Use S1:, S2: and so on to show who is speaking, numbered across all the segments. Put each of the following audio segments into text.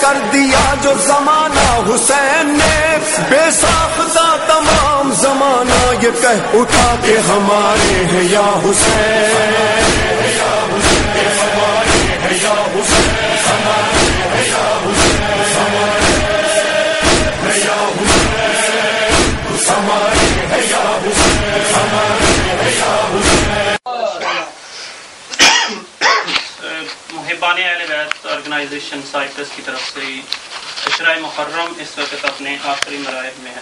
S1: کر دیا جو زمانہ حسین نے، بے ساختہ تمام زمانہ یہ کہہ اٹھا کہ ہمارے ہیں یا حسین، ہمارے ہیں یا حسین، ہمارے ہیں یا حسین، ہمارے ہیں یا حسین، ہمارے ہیں یا حسین، ہمارے ہیں یا حسین۔
S2: محبان اہل بیت آرگنائزیشن سائپرس کی طرف سے عشرہ محرم اس وقت اپنے آخری مراحل میں ہے،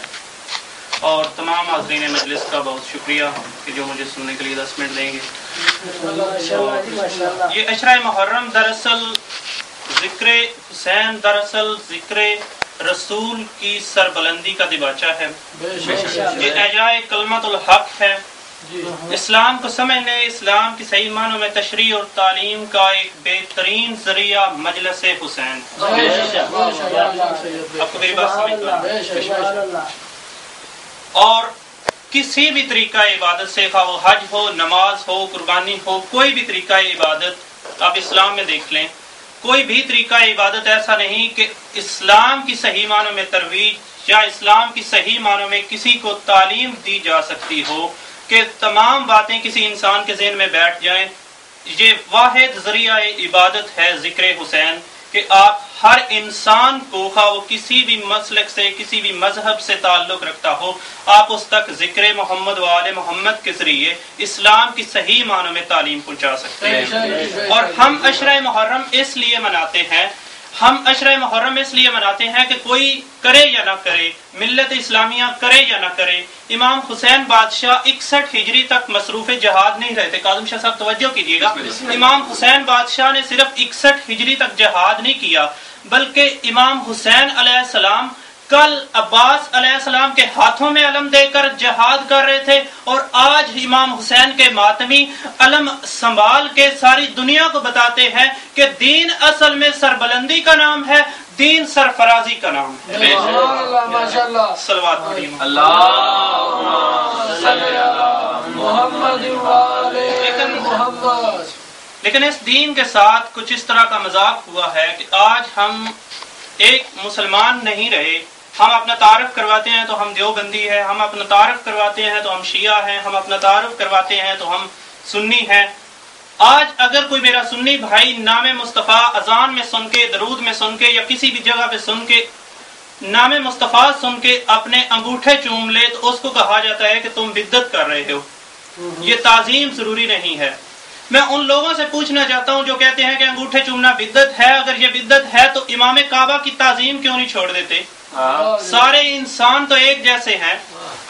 S2: اور تمام حاضرین مجلس کا بہت شکریہ کہ جو مجھے سننے کے لیے 10 منٹ دیں گے۔ یہ عشرہ محرم دراصل ذکر حسین، دراصل ذکر رسول کی سربلندی کا دیباچہ ہے، یہ احیاء کلمت الحق ہے، اسلام کو سمجھنے، اسلام کی صحیح معنوں میں تشریح اور تعلیم کا ایک بہترین ذریعہ مجلس حسین۔ آپ کو میری بات سمجھ میں؟ اور کسی بھی طریقہ عبادت سے، خواہ وہ حج ہو، نماز ہو، قربانی ہو، کوئی بھی طریقہ عبادت آپ اسلام میں دیکھ لیں، کوئی بھی طریقہ عبادت ایسا نہیں کہ اسلام کی صحیح معنوں میں ترویج یا اسلام کی صحیح معنوں میں کسی کو تعلیم دی جا سکتی ہو کہ تمام باتیں کسی انسان کے ذہن میں بیٹھ جائیں۔ یہ واحد ذریعہ عبادت ہے ذکر حسین، کہ آپ ہر انسان کو، خواہ وہ کسی بھی مسلک سے، کسی بھی مذہب سے تعلق رکھتا ہو، آپ اس تک ذکر محمد و آل محمد کے ذریعے اسلام کی صحیح معنوں میں تعلیم پہنچا سکتے ہیں۔ اور ہم عشرہ محرم اس لیے مناتے ہیں، کہ کوئی کرے یا نہ کرے، ملت اسلامیہ کرے یا نہ کرے، امام حسین بادشاہ 61 ہجری تک مصروف جہاد نہیں رہتے۔ کاظم شاہ صاحب توجہ کیجیے گا، امام حسین بادشاہ نے صرف 61 ہجری تک جہاد نہیں کیا، بلکہ امام حسین علیہ السلام کل عباس علیہ السلام کے ہاتھوں میں علم دے کر جہاد کر رہے تھے، اور آج امام حسین کے ماتمی علم سنبھال کے ساری دنیا کو بتاتے ہیں کہ دین اصل میں سربلندی کا نام ہے، دین سرفرازی کا نام ہے۔ صلوات پڑھیے۔ لیکن اس دین کے ساتھ کچھ اس طرح کا مذاق ہوا ہے کہ آج ہم ایک مسلمان نہیں رہے، ہم اپنا تعارف کرواتے ہیں تو ہم دیوبندی ہیں، ہم اپنا تعارف کرواتے ہیں تو ہم شیعہ ہیں، ہم اپنا تعارف کرواتے ہیں تو ہم سنی ہیں۔ آج اگر کوئی میرا سنی بھائی نام مصطفیٰ اذان میں سن کے، درود میں سن کے، یا کسی بھی جگہ پہ سن کے نام مصطفیٰ سن کے اپنے انگوٹھے چوم لے تو اس کو کہا جاتا ہے کہ تم بدعت کر رہے ہو۔ یہ تعظیم ضروری نہیں ہے۔ میں ان لوگوں سے پوچھنا چاہتا ہوں جو کہتے ہیں کہ انگوٹھے چومنا بدعت ہے، اگر یہ بدعت ہے تو امام کعبہ کی تعظیم کیوں نہیں چھوڑ دیتے؟ سارے انسان تو ایک جیسے ہیں،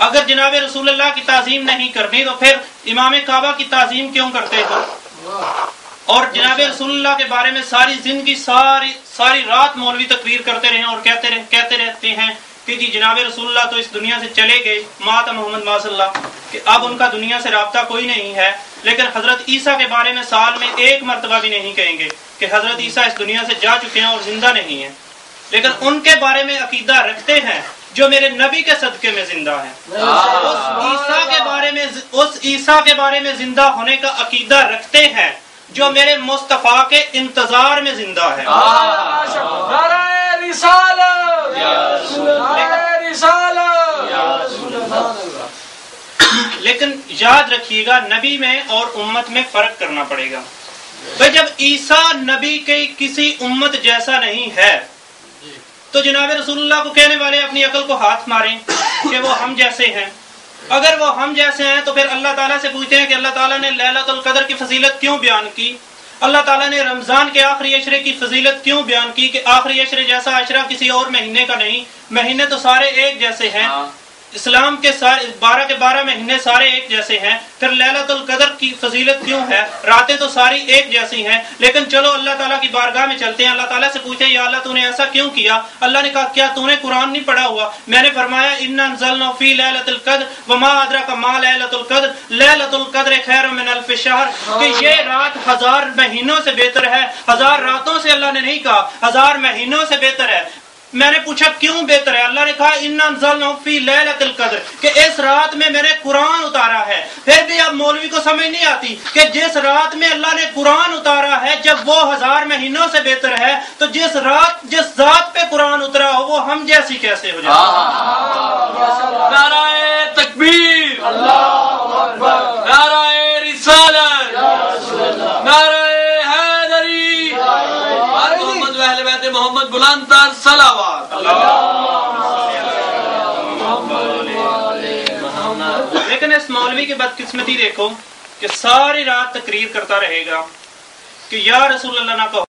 S2: اگر جناب رسول اللہ کی تعظیم نہیں کرنی تو پھر امام کعبہ کی تعظیم کیوں کرتے ہو؟ اور جناب رسول اللہ کے بارے میں ساری زندگی ساری رات مولوی تقریر کرتے رہے اور کہتے رہتے ہیں کہ جی جناب رسول اللہ تو اس دنیا سے چلے گئے، مات محمد ما صلی اللہ، کہ اب ان کا دنیا سے رابطہ کوئی نہیں ہے، لیکن حضرت عیسیٰ کے بارے میں سال میں ایک مرتبہ بھی نہیں کہیں گے کہ حضرت عیسیٰ اس دنیا سے جا چکے ہیں اور زندہ نہیں ہیں، لیکن ان کے بارے میں عقیدہ رکھتے ہیں جو میرے نبی کے صدقے میں زندہ ہیں، اس عیسیٰ کے بارے میں زندہ ہونے کا عقیدہ رکھتے ہیں جو میرے مصطفیٰ کے انتظار میں زندہ ہے۔ لیکن یاد رکھیے گا نبی میں اور امت میں فرق کرنا پڑے گا۔ بھائی جب عیسیٰ نبی کے کسی امت جیسا نہیں ہے تو جناب رسول اللہ کو کہنے والے اپنی عقل کو ہاتھ ماریں کہ وہ ہم جیسے ہیں۔ اگر وہ ہم جیسے ہیں تو پھر اللہ تعالیٰ سے پوچھتے ہیں کہ اللہ تعالیٰ نے لیلۃ القدر کی فضیلت کیوں بیان کی؟ اللہ تعالیٰ نے رمضان کے آخری عشرے کی فضیلت کیوں بیان کی کہ آخری عشرے جیسا عشرہ کسی اور مہینے کا نہیں، مہینے تو سارے ایک جیسے ہیں، اسلام کے 12 کے 12 مہینے سارے ایک جیسے ہیں، پھر لیلۃ القدر کی فضیلت کیوں ہے؟ راتیں تو ساری ایک جیسی ہیں، لیکن چلو اللہ تعالیٰ کی بارگاہ میں چلتے ہیں، اللہ تعالیٰ سے پوچھیں یا اللہ تو نے ایسا کیوں کیا؟ اللہ نے کہا کیا تو نے قرآن نہیں پڑھا ہوا؟ میں نے فرمایا انا انزلنا فی لیلۃ القدر وما ادراک ما لیلۃ القدر لیلۃ القدر خیر من الف شہر، کہ یہ رات 1000 مہینوں سے بہتر ہے، 1000 راتوں سے اللہ نے نہیں کہا، 1000 مہینوں سے بہتر ہے۔ میں نے پوچھا کیوں بہتر ہے؟ اللہ نے کہا انا انزلنا فی لیلۃ القدر، کہ اس رات میں میں نے قرآن اتارا ہے۔ پھر بھی اب مولوی کو سمجھ نہیں آتی کہ جس رات میں اللہ نے قرآن اتارا ہے جب وہ 1000 مہینوں سے بہتر ہے، تو جس ذات ایسی کیسے ہو جائے؟
S3: نعرہ تکبیر، نعرہ رسالت، نعرہ حیدری، محمد و اہل بیت محمد بلند تر صلوات۔
S2: لیکن اس مولوی کی بدقسمتی دیکھو کہ ساری رات تقریر کرتا رہے گا کہ یا رسول اللہ نہ کہو